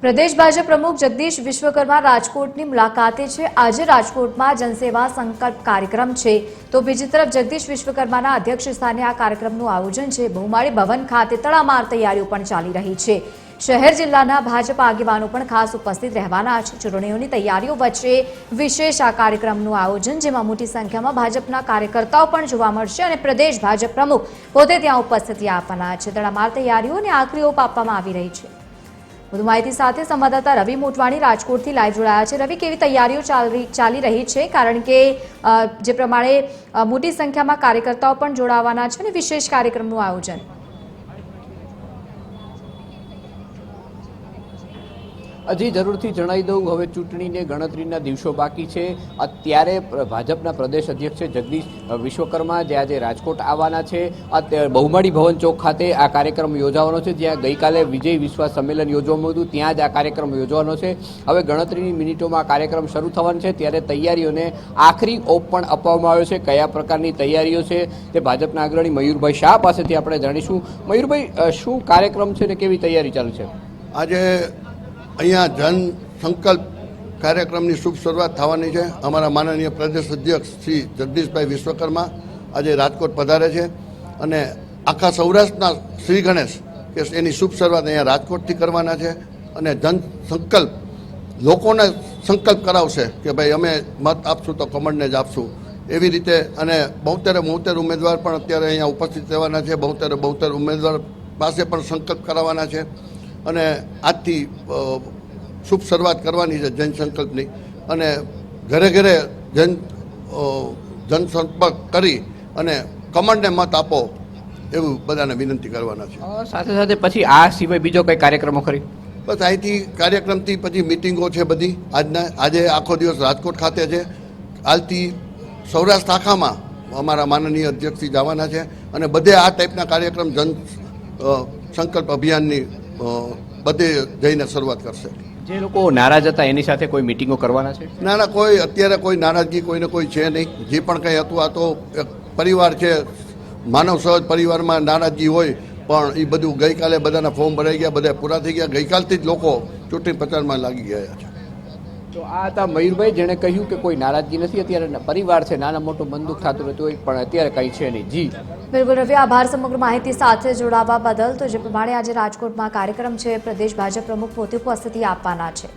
प्रदेश भाजप प्रमुख जगदीश विश्वकर्मा राजकोटની મુલાકાતે છે। આજે રાજકોટમાં જનસેવા સંકલ્પ કાર્યક્રમ છે તો બીજી તરફ જગદીશ વિશ્વકર્માના અધ્યક્ષ સ્થાને આ કાર્યક્રમનું આયોજન છે। બહુમાળી ભવન ખાતે તડામાર તૈયારીઓ પણ ચાલી રહી છે। શહેર જિલ્લાના ભાજપ આગેવાનો પણ ખાસ ઉપસ્થિત રહેવાના છે। ચૂંટણીઓની તૈયારીઓ વચ્ચે વિશેષ આ કાર્યક્રમનું આયોજન, જેમાં મોટી સંખ્યામાં ભાજપના કાર્યકર્તાઓ પણ જોવા મળશે અને પ્રદેશ ભાજપ પ્રમુખ પોતે ત્યાં ઉપસ્થિતિ આપવાના છે। તડામાર તૈયારીઓને આખરી ઓપ આપવામાં આવી રહી છે। વધુ માહિતી સાથે સંવાદદાતા રવિ મોટવાણી રાજકોટથી લાઈવ જોડાયા છે। રવિ, કેવી તૈયારીઓ ચાલી રહી છે? કારણ કે જે પ્રમાણે મોટી સંખ્યામાં કાર્યકર્તાઓ પણ જોડાવાના છે અને વિશેષ કાર્યક્રમનું આયોજન। હજી જરૂરથી જણાવી દઉં, હવે ચૂંટણીને ગણતરીના દિવસો બાકી છે। અત્યારે ભાજપના પ્રદેશ અધ્યક્ષ જગદીશ વિશ્વકર્મા જે આજે રાજકોટ આવવાના છે। બહુમાળી ભવન ચોક ખાતે આ કાર્યક્રમ યોજાવાનો છે, જ્યાં ગઈકાલે વિજય વિશ્વાસ સંમેલન યોજવામાં હતું, ત્યાં જ આ કાર્યક્રમ યોજવાનો છે। હવે ગણતરીની મિનિટોમાં કાર્યક્રમ શરૂ થવાનો છે, ત્યારે તૈયારીઓને આખરી ઓપ પણ આપવામાં આવ્યો છે। કયા પ્રકારની તૈયારીઓ છે તે ભાજપના અગ્રણી મયુરભાઈ શાહ પાસેથી આપણે જાણીશું। મયુરભાઈ, શું કાર્યક્રમ છે ને કેવી તૈયારી ચાલુ છે? આજે અહીંયા જન સંકલ્પ કાર્યક્રમની શુભ શરૂઆત થવાની છે। અમારા માનનીય પ્રદેશ અધ્યક્ષ શ્રી જગદીશભાઈ વિશ્વકર્મા આજે રાજકોટ પધારે છે અને આખા સૌરાષ્ટ્રના શ્રી ગણેશ કે એની શુભ શરૂઆત અહીંયા રાજકોટથી કરવાના છે અને જન સંકલ્પ લોકોને સંકલ્પ કરાવશે કે ભાઈ અમે મત આપશું તો કમળને જ આપશું, એવી રીતે। અને 72 ઉમેદવાર પણ અત્યારે અહીંયા ઉપસ્થિત રહેવાના છે। 72 ઉમેદવાર પાસે પણ સંકલ્પ કરાવવાના છે અને આજથી શુભ શરૂઆત કરવાની છે જન સંકલ્પની। અને ઘરે ઘરે જનસંપર્ક કરી અને કમળને મત આપો એવું બધાને વિનંતી કરવાના છે। સાથે સાથે પછી આ સિવાય બીજો કઈ કાર્યક્રમો ખરી? બસ અહીંથી કાર્યક્રમથી પછી મિટિંગો છે બધી। આજે આખો દિવસ રાજકોટ ખાતે છે। હાલથી સૌરાષ્ટ્ર આખામાં અમારા માનનીય અધ્યક્ષજી જવાના છે અને બધે આ ટાઈપના કાર્યક્રમ જન સંકલ્પ અભિયાનની બધે જઈને શરૂઆત કરશે। જે લોકો નારાજ હતા એની સાથે કોઈ મિટિંગો કરવાના છે? ના, કોઈ અત્યારે કોઈ નારાજગી કોઈને કોઈ છે નહીં। જે પણ કંઈ હતું આ તો એક પરિવાર છે, માનવ સહજ પરિવારમાં નારાજગી હોય, પણ એ બધું ગઈકાલે બધાના ફોર્મ ભરાઈ ગયા, બધા પૂરા થઈ ગયા। ગઈકાલથી જ લોકો ચૂંટણી પ્રચારમાં લાગી ગયા છે। તો આ હતા મયુરભાઈ, જેણે કહ્યું કે કોઈ નારાજગી નથી। અત્યારે પરિવાર છે, નાના મોટું બંદૂક થતું રહેતું હોય, પણ અત્યારે કંઈ છે નહીં। જી બિલકુલ રવિ, આભાર સમગ્ર માહિતી સાથે જોડાવા બદલ। તો જે પ્રમાણે આજે રાજકોટમાં કાર્યક્રમ છે, પ્રદેશ ભાજપ પ્રમુખ પોતે ઉપસ્થિતિ આપવાના છે।